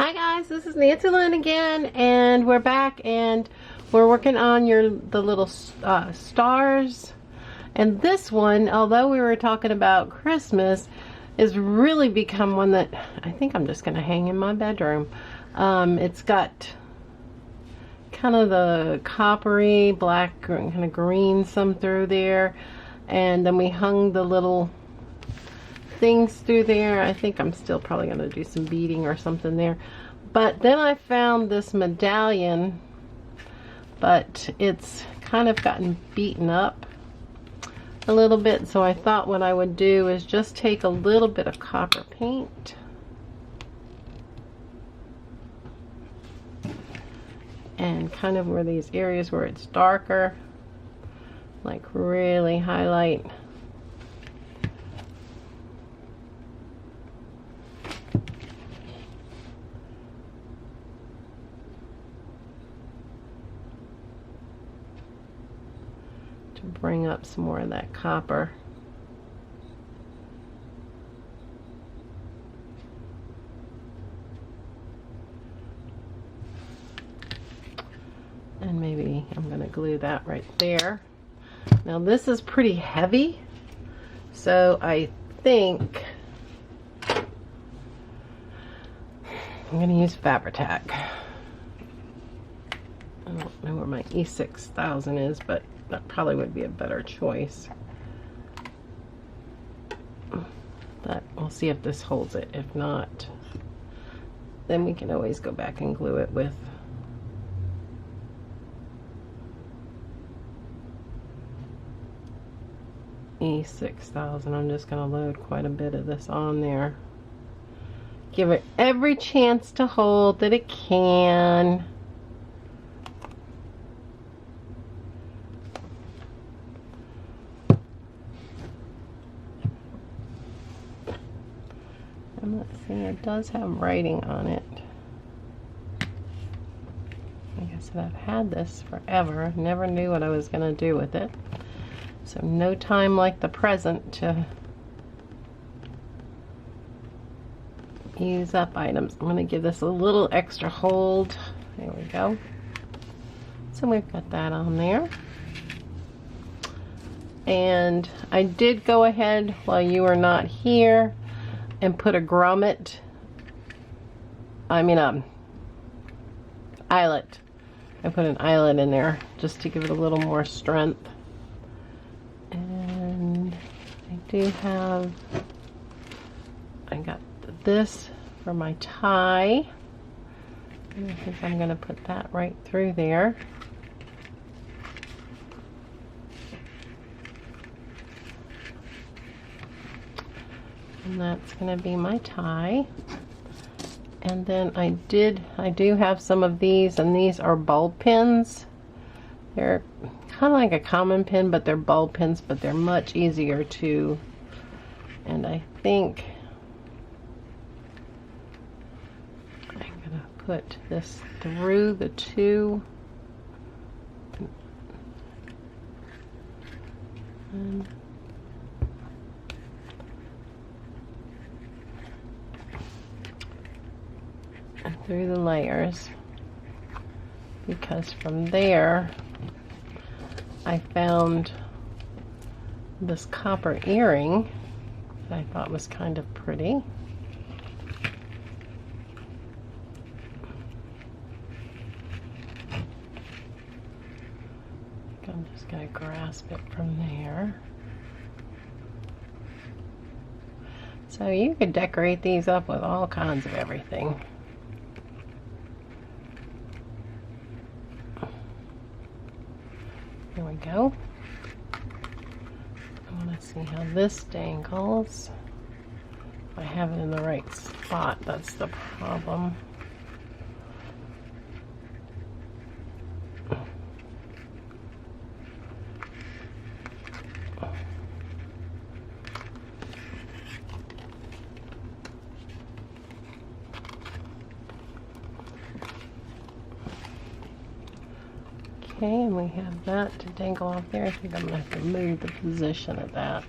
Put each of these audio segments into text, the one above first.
Hi guys, this is Nancy Lynn again, and we're back and we're working on the little stars. And this one, although we were talking about Christmas, has really become one that I think I'm just going to hang in my bedroom. It's got kind of the coppery, black, kind of green some through there, and then we hung the little things through there. I think I'm still probably going to do some beading or something there. But then I found this medallion, but it's kind of gotten beaten up a little bit, so I thought what I would do is just take a little bit of copper paint and kind of where these areas where it's darker, like really highlight. To bring up some more of that copper. And maybe I'm going to glue that right there. Now this is pretty heavy, so I think I'm going to use Fabri-Fix. I don't know where my E6000 is, but that probably would be a better choice. But we'll see if this holds it. If not, then we can always go back and glue it with E6000. I'm just going to load quite a bit of this on there. Give it every chance to hold that it can. And let's see, it does have writing on it. Like I said, I've had this forever. Never knew what I was going to do with it. So no time like the present to use up items. I'm going to give this a little extra hold. There we go. So we've got that on there. And I did go ahead while you were not here and put a grommet, eyelet. I put an eyelet in there just to give it a little more strength. And I got this for my tie. And I think I'm going to put that right through there. And that's going to be my tie. And then I do have some of these, and these are bulb pins. They're kind of like a common pin, but they're bulb pins, but they're much easier to, and I think I'm going to put this through the two. And through the layers, because from there I found this copper earring that I thought was kind of pretty. I'm just going to grasp it from there. So you could decorate these up with all kinds of everything. There we go. I want to see how this dangles. If I have it in the right spot, that's the problem. Okay, and we have that to dangle off there. I think I'm going to have to move the position of that.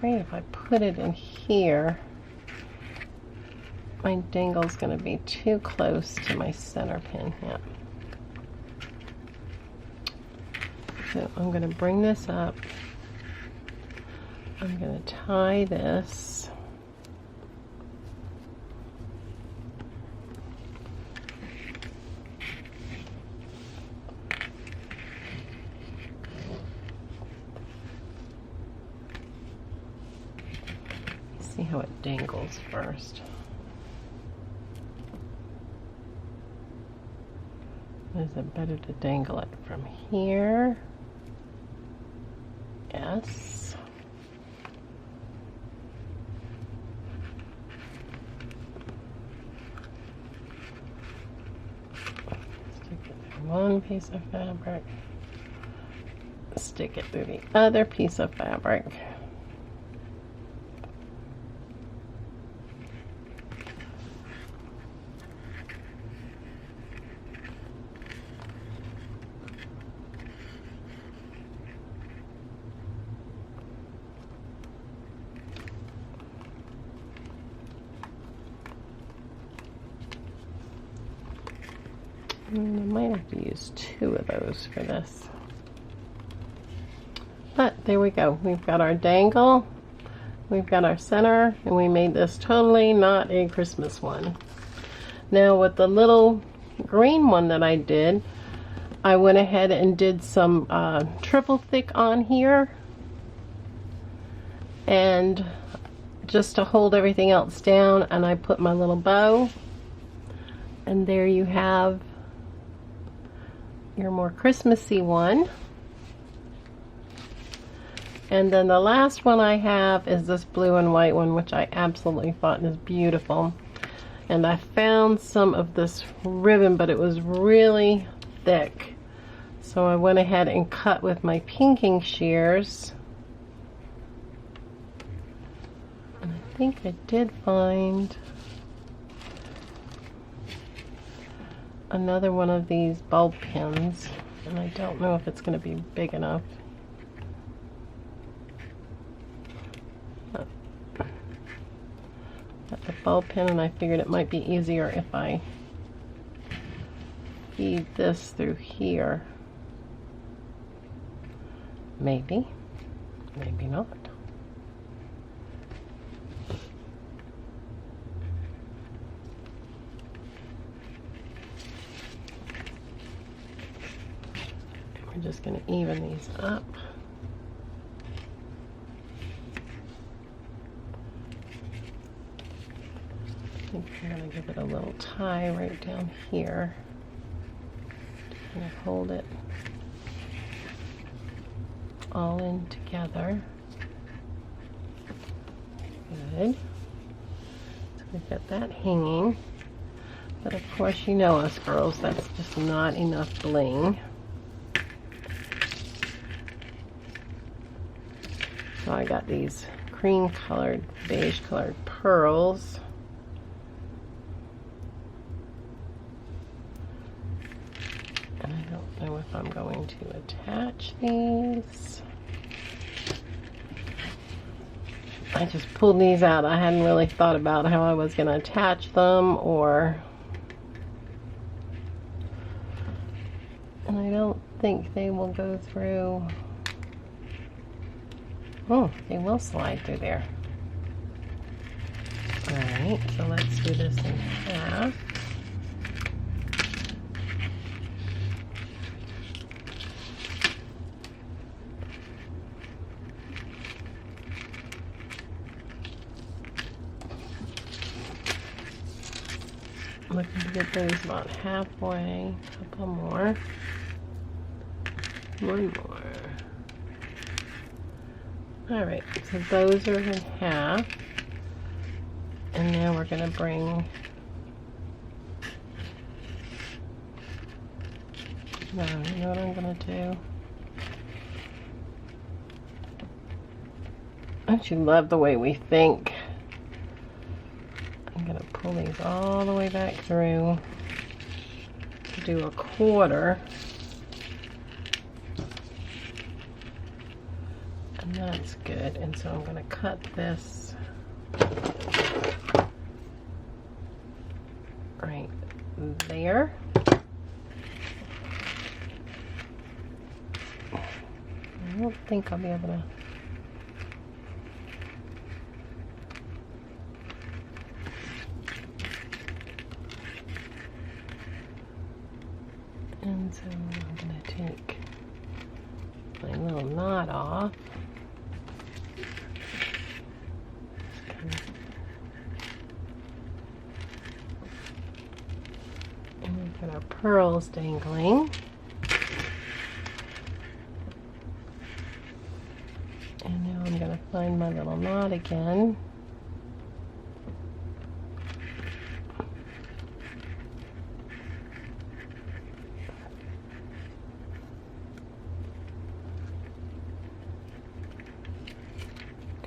afraid if I put it in here, my dangle's going to be too close to my center pin. Yeah. So I'm going to bring this up. I'm going to tie this. See how it dangles first. Is it better to dangle it from here? Yes. Stick it through one piece of fabric. Stick it through the other piece of fabric. I might have to use 2 of those for this. But there we go. We've got our dangle, we've got our center, and we made this totally not a Christmas one. Now with the little green one that I did, I went ahead and did some triple thick on here. And just to hold everything else down, and I put my little bow. And there you have your more Christmassy one. And then the last one I have is this blue and white one, which I absolutely thought is beautiful. And I found some of this ribbon, but it was really thick. So I went ahead and cut with my pinking shears. And I think I did find another one of these bulb pins, and I don't know if it's going to be big enough. Got the bulb pin, and I figured it might be easier if I feed this through here. Maybe, maybe not. We're just going to even these up. I think I'm going to give it a little tie right down here. Just going to hold it all in together. Good. So we've got that hanging. But of course, you know us girls, that's just not enough bling. So I got these cream colored, beige colored pearls. And I don't know if I'm going to attach these. I just pulled these out. I hadn't really thought about how I was going to attach them, and I don't think they will go through. Oh, they will slide through there. Alright, so let's do this in half. Looking to get those about halfway. A couple more. One more. Alright, so those are in half. And now we're going to bring no, you know what I'm going to do? Don't you love the way we think? I'm going to pull these all the way back through to do a quarter. And That's good. And so I'm going to cut this right there. I don't think I'll be able to. And so I'm going to take my little knot off. And we've got our pearls dangling. And now I'm going to find my little knot again.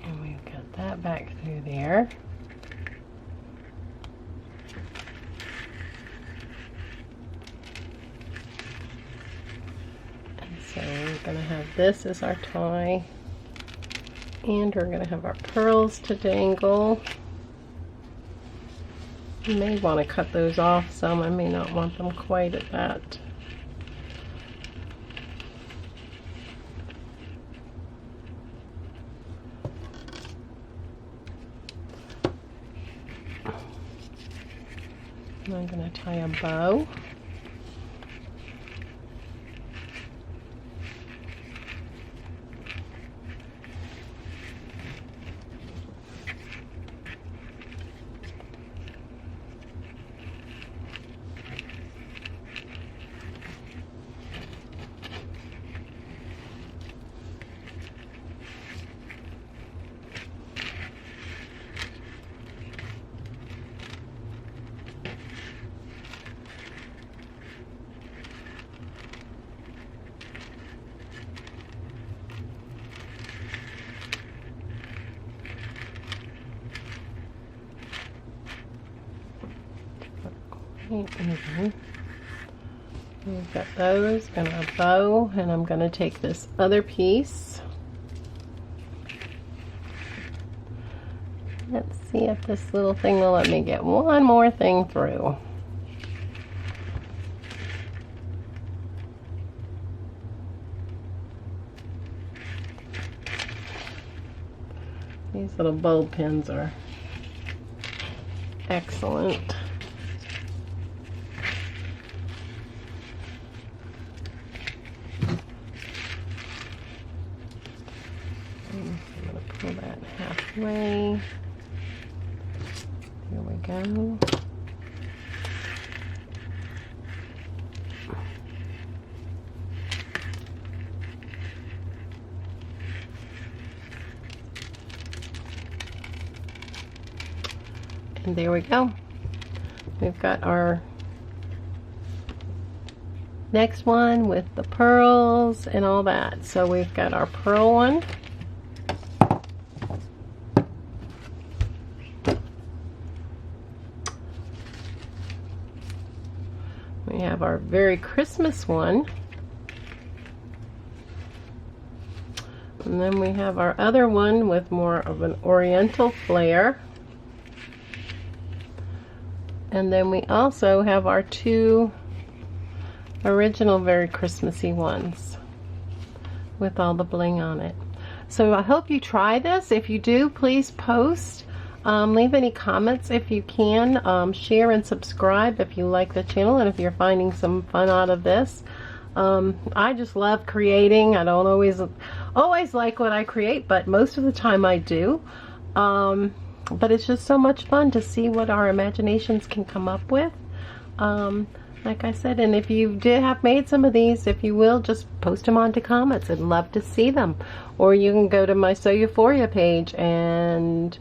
And we've got that back through there. And so we're going to have this as our tie. And we're going to have our pearls to dangle. You may want to cut those off some. I may not want them quite at that. And I'm going to tie a bow. Even. We've got those, gonna bow, and I'm gonna take this other piece. Let's see if this little thing will let me get one more thing through. These little bulb pins are excellent. Pull that halfway. Here we go. And there we go. We've got our next one with the pearls and all that. So we've got our pearl one. We have our very Christmas one. And then we have our other one with more of an oriental flair. And then we also have our two original very Christmassy ones with all the bling on it. So I hope you try this. If you do, please post. Leave any comments if you can. Share and subscribe if you like the channel and if you're finding some fun out of this. I just love creating. I don't always like what I create, but most of the time I do. But it's just so much fun to see what our imaginations can come up with. Like I said, and if you did have made some of these, if you will, just post them onto comments. I'd love to see them. Or you can go to my Sew Euphoria page and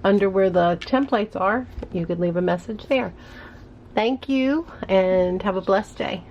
under where the templates are, you could leave a message there. Thank you and have a blessed day.